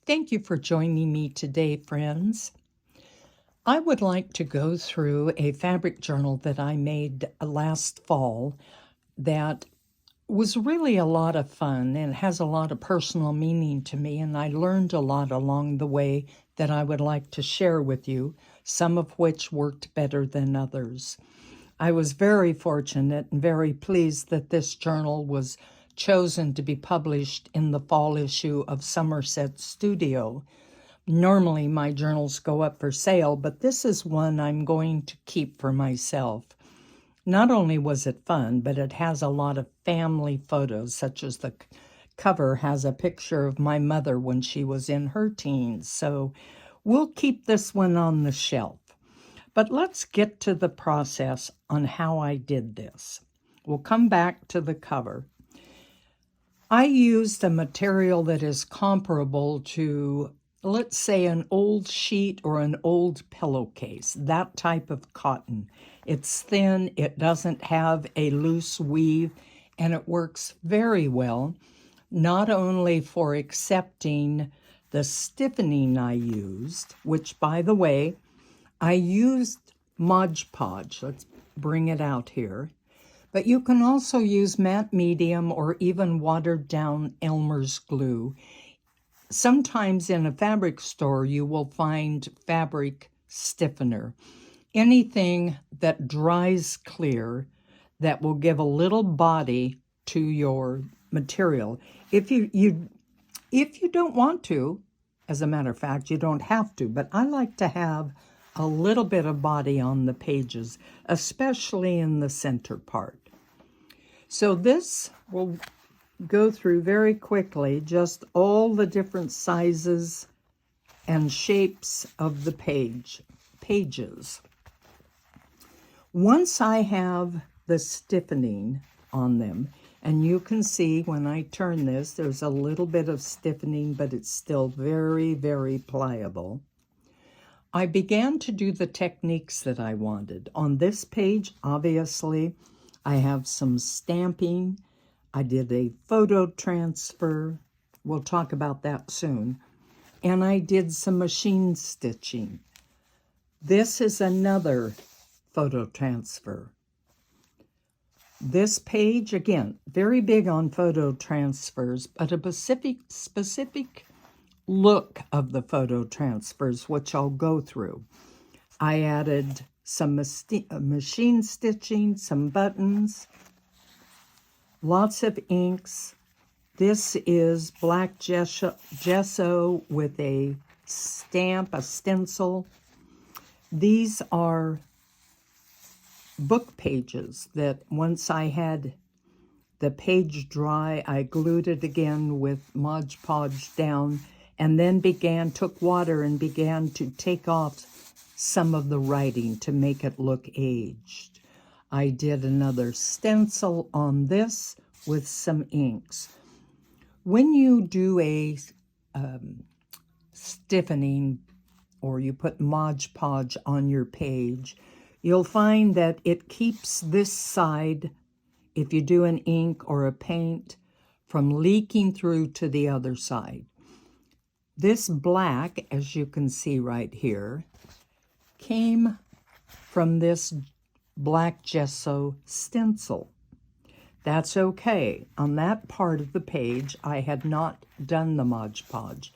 Thank you for joining me today, friends. I would like to go through a fabric journal that I made last fall that was really a lot of fun and has a lot of personal meaning to me, and I learned a lot along the way that I would like to share with you, some of which worked better than others. I was very fortunate and very pleased that this journal was chosen to be published in the fall issue of Somerset Studio. Normally my journals go up for sale, but this is one I'm going to keep for myself. Not only was it fun, but it has a lot of family photos, such as the cover has a picture of my mother when she was in her teens. So we'll keep this one on the shelf. But let's get to the process on how I did this. We'll come back to the cover. I used a material that is comparable to, let's say, an old sheet or an old pillowcase, that type of cotton. It's thin, it doesn't have a loose weave, and it works very well, not only for accepting the stiffening I used, which, by the way, I used Mod Podge. Let's bring it out here. But you can also use matte medium or even watered down Elmer's glue. Sometimes in a fabric store, you will find fabric stiffener. Anything that dries clear that will give a little body to your material. If you don't want to, as a matter of fact, you don't have to, but I like to have a little bit of body on the pages, especially in the center part. So this will go through very quickly, just all the different sizes and shapes of the pages. Once I have the stiffening on them, and you can see when I turn this, there's a little bit of stiffening, but it's still very, very pliable. I began to do the techniques that I wanted. On this page, obviously, I have some stamping. I did a photo transfer. We'll talk about that soon. And I did some machine stitching. This is another photo transfer. This page, again, very big on photo transfers, but a specific look of the photo transfers, which I'll go through. I added some machine stitching, some buttons, lots of inks. This is black gesso with a stamp, a stencil. These are book pages that once I had the page dry, I glued it again with Mod Podge down, and then took water and began to take off some of the writing to make it look aged. I did another stencil on this with some inks. When you do a stiffening or you put Mod Podge on your page, you'll find that it keeps this side, if you do an ink or a paint, from leaking through to the other side. This black, as you can see right here, came from this black gesso stencil. That's okay. On that part of the page, I had not done the Mod Podge.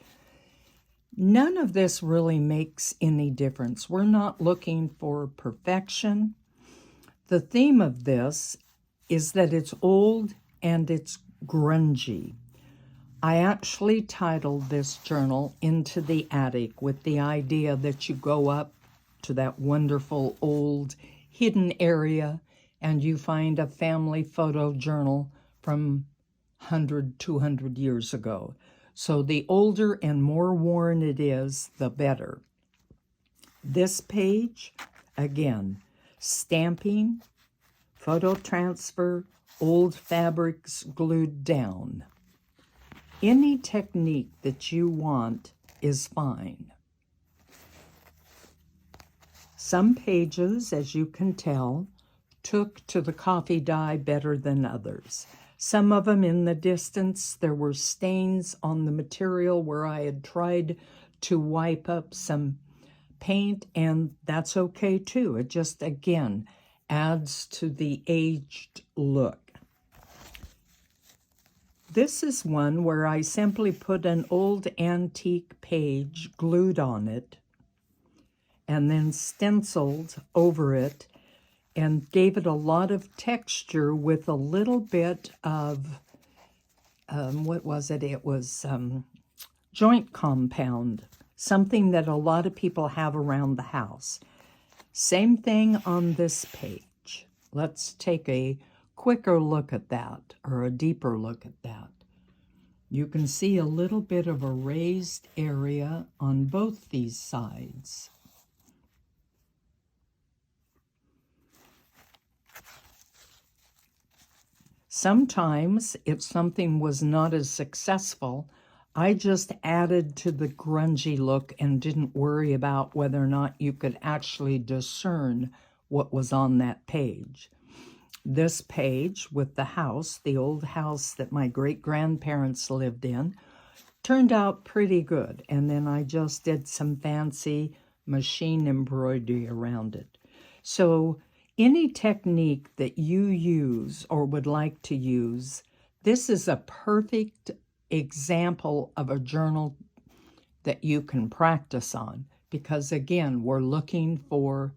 None of this really makes any difference. We're not looking for perfection. The theme of this is that it's old and it's grungy. I actually titled this journal Into the Attic with the idea that you go up to that wonderful old hidden area and you find a family photo journal from 100, 200 years ago. So the older and more worn it is, the better. This page, again, stamping, photo transfer, old fabrics glued down. Any technique that you want is fine. Some pages, as you can tell, took to the coffee dye better than others. Some of them in the distance, there were stains on the material where I had tried to wipe up some paint, and that's okay too. It just, again, adds to the aged look. This is one where I simply put an old antique page glued on it and then stenciled over it and gave it a lot of texture with a little bit of, what was it? It was joint compound, something that a lot of people have around the house. Same thing on this page. Let's take a quicker look at that, or a deeper look at that. You can see a little bit of a raised area on both these sides. Sometimes, if something was not as successful, I just added to the grungy look and didn't worry about whether or not you could actually discern what was on that page. This page with the house, the old house that my great-grandparents lived in, turned out pretty good. And then I just did some fancy machine embroidery around it. So any technique that you use or would like to use, this is a perfect example of a journal that you can practice on, because again, we're looking for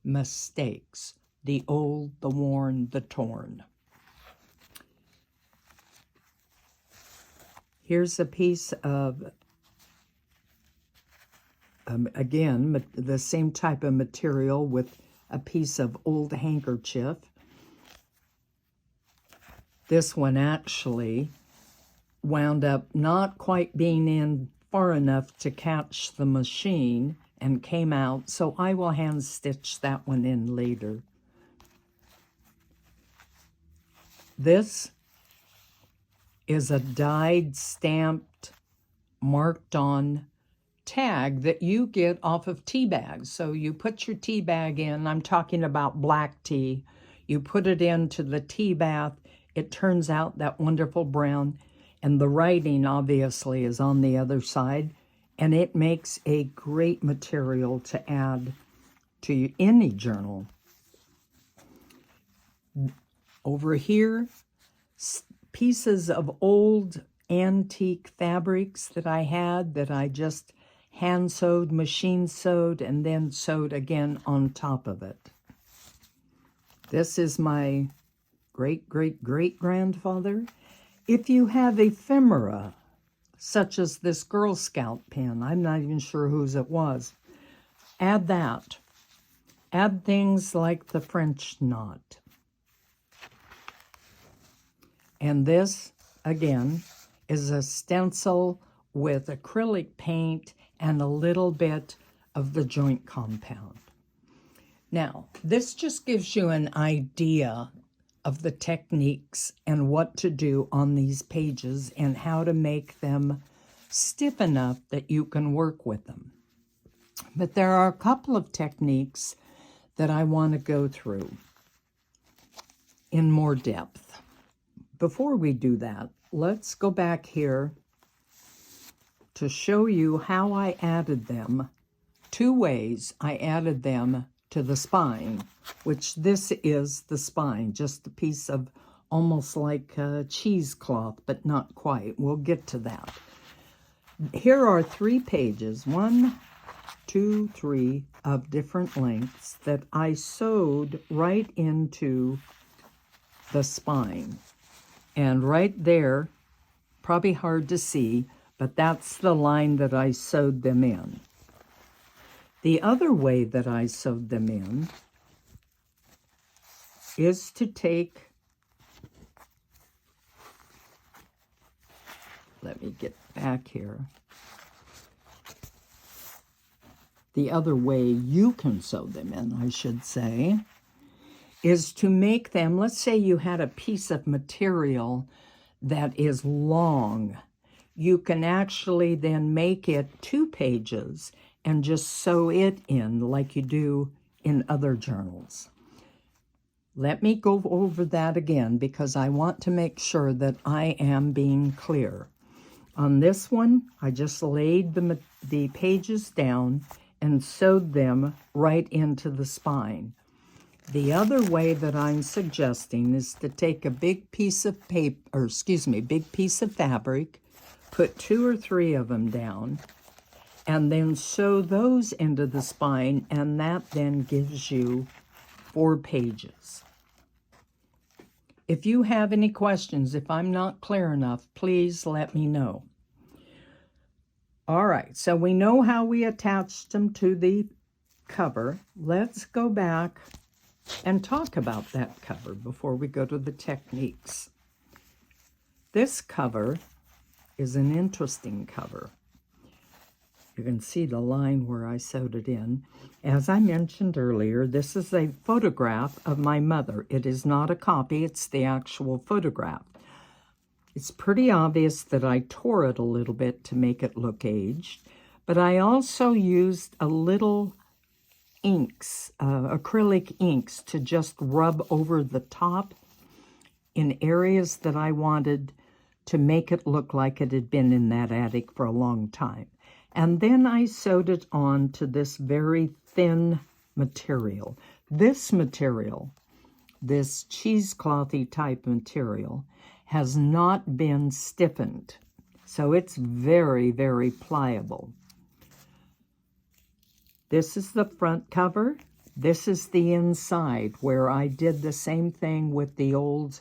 mistakes. The old, the worn, the torn. Here's a piece of, again, the same type of material with a piece of old handkerchief. This one actually wound up not quite being in far enough to catch the machine and came out, so I will hand stitch that one in later. This is a dyed, stamped, marked on tag that you get off of tea bags. So you put your tea bag in, I'm talking about black tea, you put it into the tea bath, it turns out that wonderful brown, and the writing obviously is on the other side, and it makes a great material to add to any journal. Over here, pieces of old antique fabrics that I had that I just hand sewed, machine sewed, and then sewed again on top of it. This is my great-great-great-grandfather. If you have ephemera, such as this Girl Scout pin, I'm not even sure whose it was, add that. Add things like the French knot. And this, again, is a stencil with acrylic paint and a little bit of the joint compound. Now, this just gives you an idea of the techniques and what to do on these pages and how to make them stiff enough that you can work with them. But there are a couple of techniques that I want to go through in more depth. Before we do that, let's go back here to show you how I added them. Two ways I added them to the spine, which this is the spine, just a piece of almost like cheesecloth, but not quite. We'll get to that. Here are 3 pages, 1, 2, 3 of different lengths that I sewed right into the spine. And right there, probably hard to see, but that's the line that I sewed them in. The other way that I sewed them in is to take, let me get back here. The other way you can sew them in, I should say, is to make them, let's say you had a piece of material that is long. You can actually then make it 2 pages and just sew it in like you do in other journals. Let me go over that again because I want to make sure that I am being clear. On this one, I just laid the pages down and sewed them right into the spine. The other way that I'm suggesting is to take a big piece of big piece of fabric, put 2 or 3 of them down, and then sew those into the spine, and that then gives you 4 pages. If you have any questions, if I'm not clear enough, please let me know. All right, so we know how we attached them to the cover. Let's go back and talk about that cover before we go to the techniques. This cover is an interesting cover. You can see the line where I sewed it in. As I mentioned earlier, this is a photograph of my mother. It is not a copy, it's the actual photograph. It's pretty obvious that I tore it a little bit to make it look aged, but I also used a little inks, acrylic inks, to just rub over the top in areas that I wanted to make it look like it had been in that attic for a long time. And then I sewed it on to this very thin material. This material, this cheeseclothy type material, has not been stiffened. So it's very, very pliable. This is the front cover. This is the inside, where I did the same thing with the old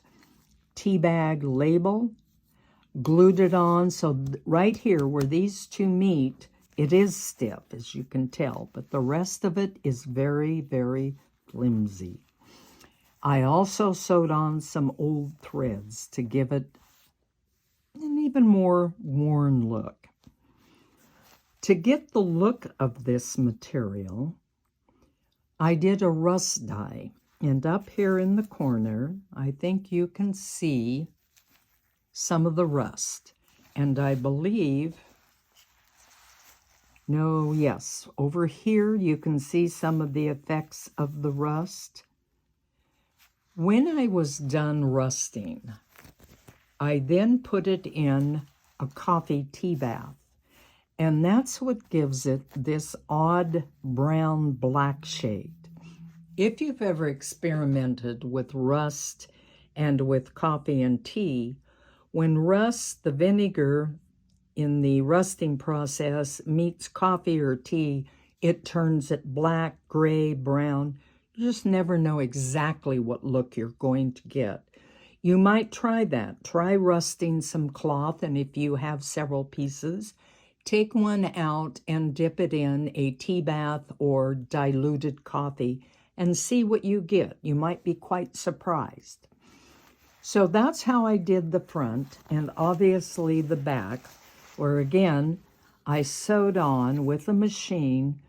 tea bag label. Glued it on, so right here where these two meet, it is stiff, as you can tell, but the rest of it is very, very flimsy. I also sewed on some old threads to give it an even more worn look. To get the look of this material, I did a rust dye, and up here in the corner, I think you can see some of the rust. And I believe, yes, over here you can see some of the effects of the rust. When I was done rusting, I then put it in a coffee tea bath. And that's what gives it this odd brown-black shade. If you've ever experimented with rust and with coffee and tea, when rust, the vinegar in the rusting process, meets coffee or tea, it turns it black, gray, brown. You just never know exactly what look you're going to get. You might try that. Try rusting some cloth, and if you have several pieces, take one out and dip it in a tea bath or diluted coffee and see what you get. You might be quite surprised. So that's how I did the front, and obviously the back, where again, I sewed on with a machine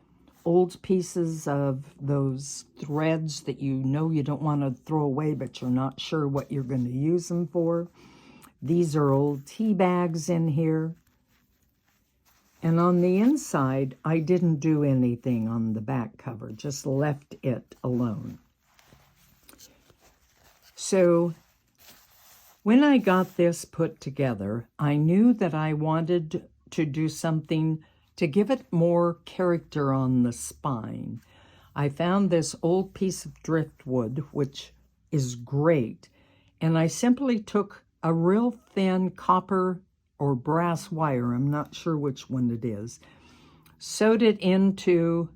old pieces of those threads that you know you don't want to throw away, but you're not sure what you're going to use them for. These are old tea bags in here. And on the inside, I didn't do anything on the back cover, just left it alone. So when I got this put together, I knew that I wanted to do something to give it more character on the spine. I found this old piece of driftwood, which is great, and I simply took a real thin copper or brass wire, I'm not sure which one it is, sewed it into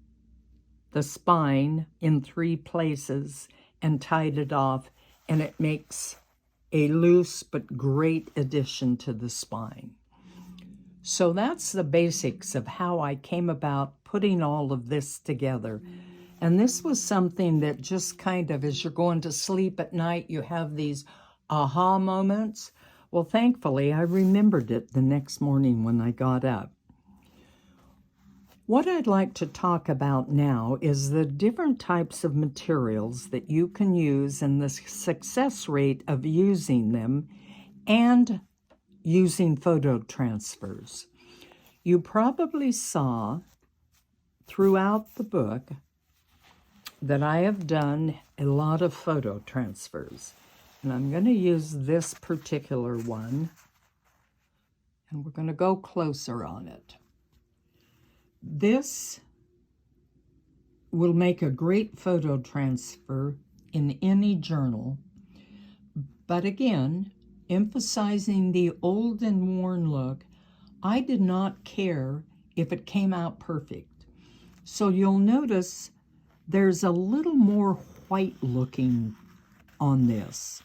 the spine in 3 places and tied it off, and it makes a loose but great addition to the spine. So that's the basics of how I came about putting all of this together. And this was something that just kind of, as you're going to sleep at night, you have these aha moments. Well, thankfully, I remembered it the next morning when I got up. What I'd like to talk about now is the different types of materials that you can use and the success rate of using them and using photo transfers. You probably saw throughout the book that I have done a lot of photo transfers. And I'm going to use this particular one, and we're going to go closer on it. This will make a great photo transfer in any journal, but again, emphasizing the old and worn look, I did not care if it came out perfect. So you'll notice there's a little more white looking on this.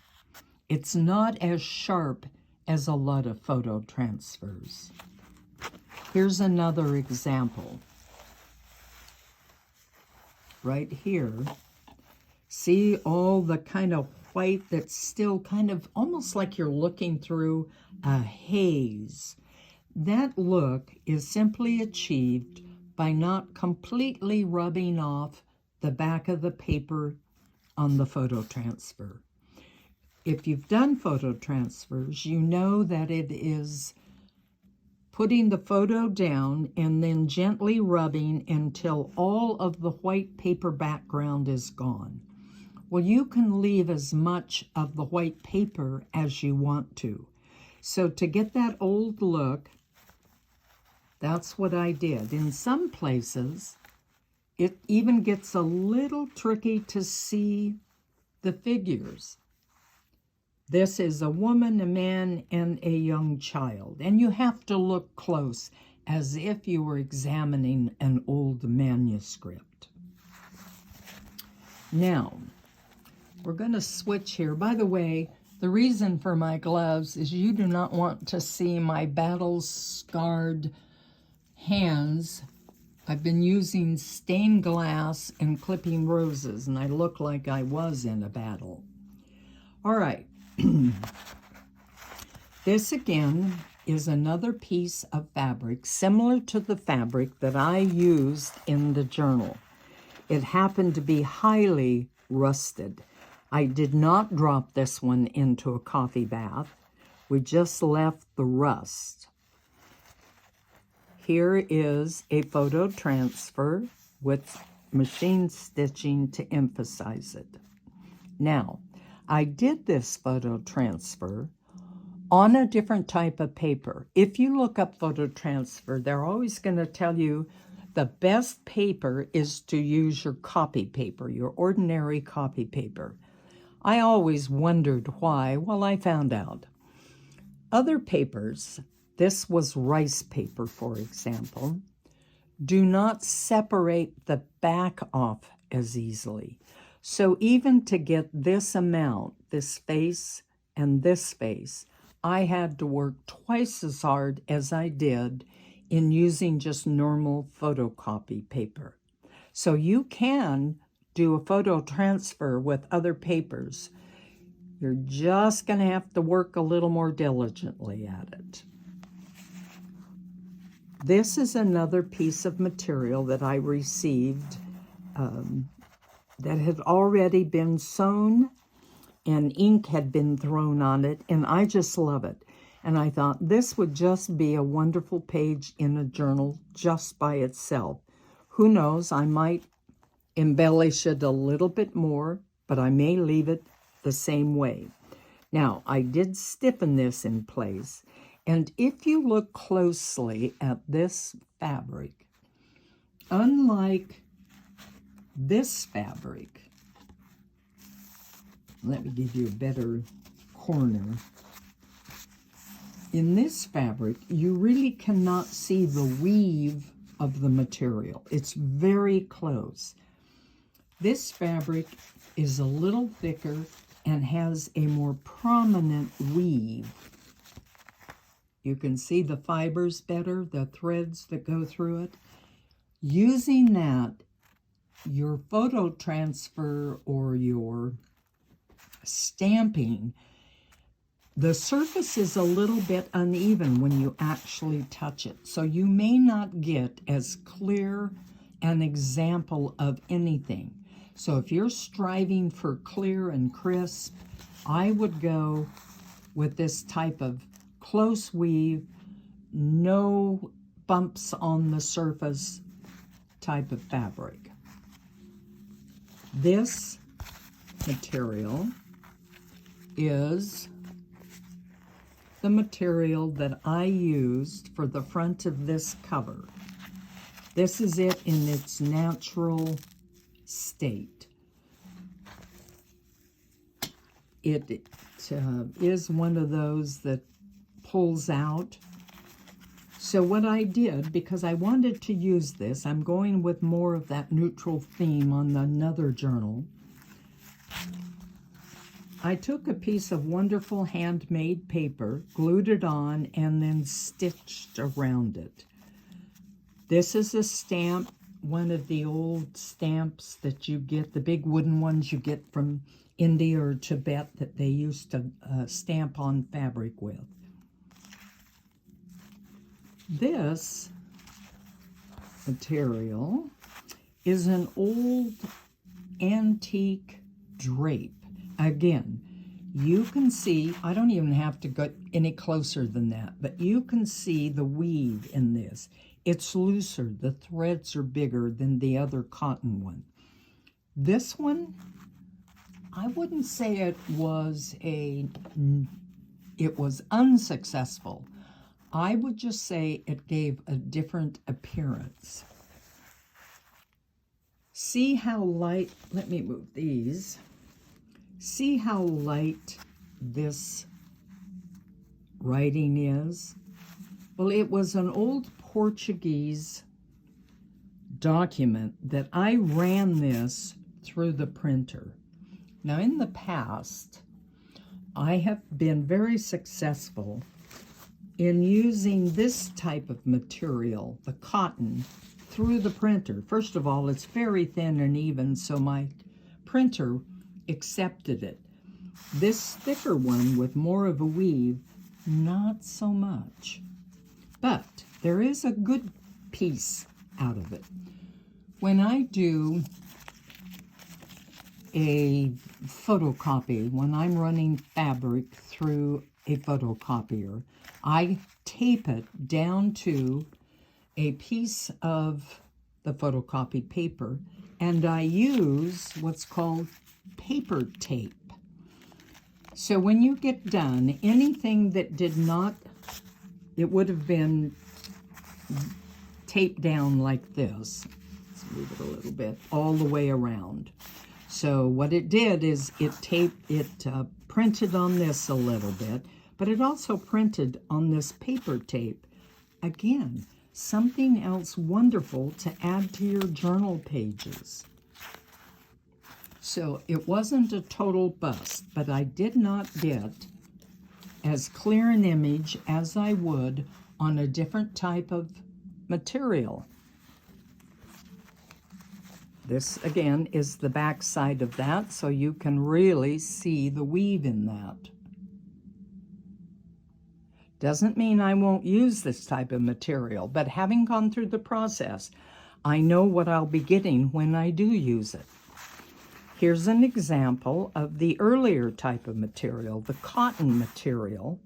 It's not as sharp as a lot of photo transfers. Here's another example. Right here, see all the kind of white that's still kind of almost like you're looking through a haze. That look is simply achieved by not completely rubbing off the back of the paper on the photo transfer. If you've done photo transfers, you know that it is putting the photo down and then gently rubbing until all of the white paper background is gone. Well, you can leave as much of the white paper as you want to. So to get that old look, that's what I did. In some places, it even gets a little tricky to see the figures. This is a woman, a man, and a young child. And you have to look close as if you were examining an old manuscript. Now, we're going to switch here. By the way, the reason for my gloves is you do not want to see my battle-scarred hands. I've been using stained glass and clipping roses, and I look like I was in a battle. All right. This again is another piece of fabric similar to the fabric that I used in the journal. It happened to be highly rusted. I did not drop this one into a coffee bath. We just left the rust. Here is a photo transfer with machine stitching to emphasize it. Now, I did this photo transfer on a different type of paper. If you look up photo transfer, they're always going to tell you the best paper is to use your copy paper, your ordinary copy paper. I always wondered why. Well, I found out. Other papers, this was rice paper, for example, do not separate the back off as easily. So even to get this amount, this space and this space, I had to work twice as hard as I did in using just normal photocopy paper. So you can do a photo transfer with other papers. You're just going to have to work a little more diligently at it. This is another piece of material that I received that had already been sewn and ink had been thrown on it, and I just love it. And I thought this would just be a wonderful page in a journal just by itself. Who knows, I might embellish it a little bit more, but I may leave it the same way. Now, I did stiffen this in place, and if you look closely at this fabric, unlike this fabric, let me give you a better corner. In this fabric, you really cannot see the weave of the material. It's very close. This fabric is a little thicker and has a more prominent weave. You can see the fibers better, the threads that go through it. Using that, your photo transfer or your stamping, the surface is a little bit uneven when you actually touch it. So you may not get as clear an example of anything. So if you're striving for clear and crisp, I would go with this type of close weave, no bumps on the surface type of fabric. This material is the material that I used for the front of this cover. This is it in its natural state. It is one of those that pulls out. So what I did, because I wanted to use this, I'm going with more of that neutral theme on another journal. I took a piece of wonderful handmade paper, glued it on, and then stitched around it. This is a stamp, one of the old stamps that you get, the big wooden ones you get from India or Tibet that they used to stamp on fabric with. This material is an old antique drape. Again, you can see, I don't even have to go any closer than that, but you can see the weave in this. It's looser, the threads are bigger than the other cotton one. This one, I wouldn't say it was unsuccessful. I would just say it gave a different appearance. See how light, let me move these. See how light this writing is? Well, it was an old Portuguese document that I ran this through the printer. Now, in the past, I have been very successful in using this type of material, the cotton, through the printer. First of all, it's very thin and even, so my printer accepted it. This thicker one with more of a weave, not so much. But there is a good piece out of it. When I do a photocopy, when I'm running fabric through a photocopier, I tape it down to a piece of the photocopied paper, and I use what's called paper tape. So when you get done, anything that did not, it would have been taped down like this. Let's move it a little bit, all the way around. So what it did is it printed on this a little bit, but it also printed on this paper tape. Again, something else wonderful to add to your journal pages. So it wasn't a total bust, but I did not get as clear an image as I would on a different type of material. This, again, is the back side of that, so you can really see the weave in that. Doesn't mean I won't use this type of material, but having gone through the process, I know what I'll be getting when I do use it. Here's an example of the earlier type of material, the cotton material,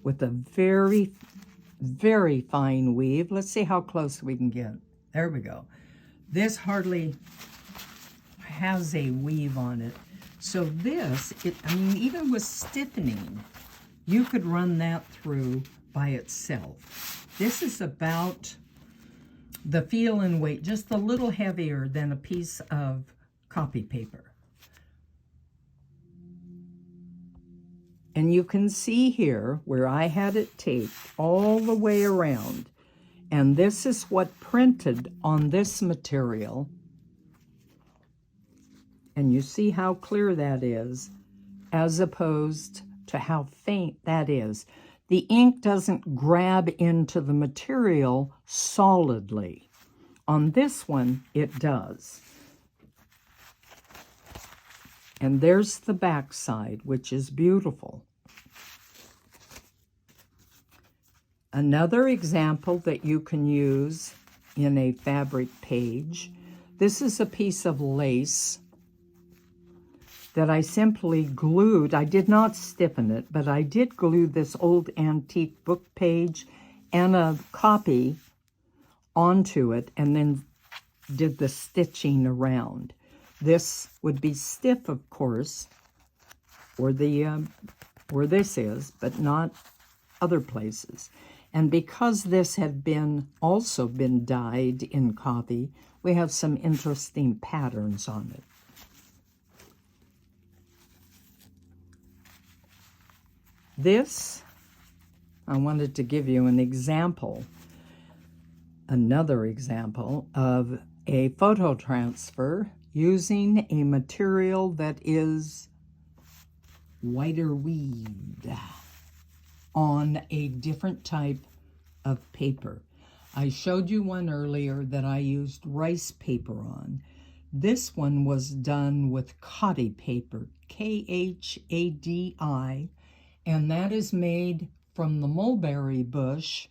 with a very, very fine weave. Let's see how close we can get. There we go. This hardly has a weave on it. So this, I mean, even with stiffening, you could run that through by itself. This is about the feel and weight, just a little heavier than a piece of copy paper. And you can see here where I had it taped all the way around. And this is what printed on this material. And you see how clear that is, as opposed to how faint that is. The ink doesn't grab into the material solidly. On this one, it does. And there's the back side, which is beautiful. Another example that you can use in a fabric page, this is a piece of lace that I simply glued. I did not stiffen it, but I did glue this old antique book page and a copy onto it and then did the stitching around. This would be stiff, of course, where this is, but not other places. And because this had also been dyed in coffee, we have some interesting patterns on it. This, I wanted to give you an example, another example of a photo transfer using a material that is whiter weed on a different type of paper. I showed you one earlier that I used rice paper on. This one was done with khadi paper, Khadi, and that is made from the mulberry bush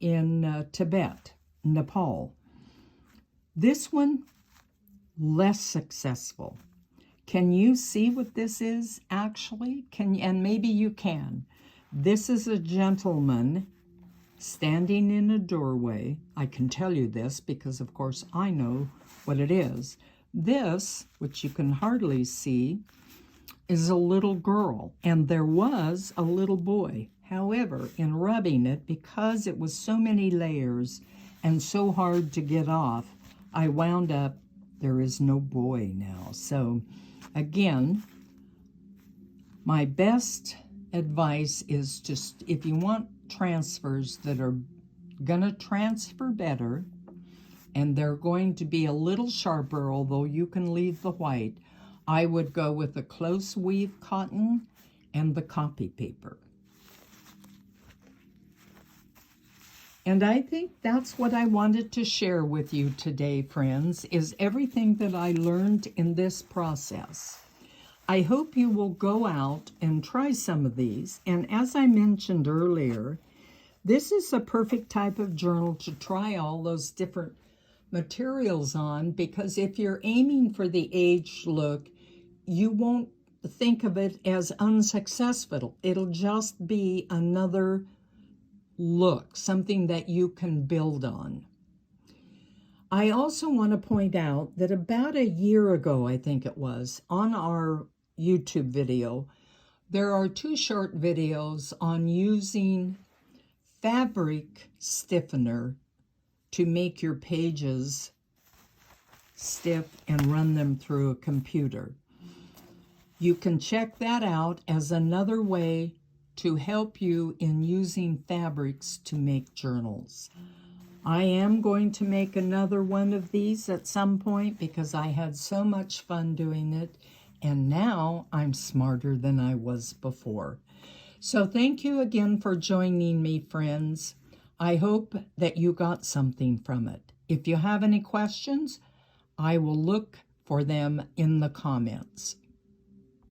in Tibet, Nepal. This one, less successful. Can you see what this is actually? And maybe you can. This is a gentleman standing in a doorway. I can tell you this because, of course, I know what it is. This, which you can hardly see, is a little girl, and there was a little boy. However, in rubbing it, because it was so many layers and so hard to get off, I wound up, there is no boy now. So, again, my best advice is just, if you want transfers that are gonna transfer better, and they're going to be a little sharper, although you can leave the white, I would go with the close weave cotton and the copy paper. And I think that's what I wanted to share with you today, friends, is everything that I learned in this process. I hope you will go out and try some of these. And as I mentioned earlier, this is a perfect type of journal to try all those different materials on, because if you're aiming for the aged look, you won't think of it as unsuccessful. It'll just be another look, something that you can build on. I also want to point out that about a year ago, I think it was, on our YouTube video, there are 2 short videos on using fabric stiffener to make your pages stiff and run them through a computer. You can check that out as another way to help you in using fabrics to make journals. I am going to make another one of these at some point because I had so much fun doing it, and now I'm smarter than I was before. So thank you again for joining me, friends. I hope that you got something from it. If you have any questions, I will look for them in the comments.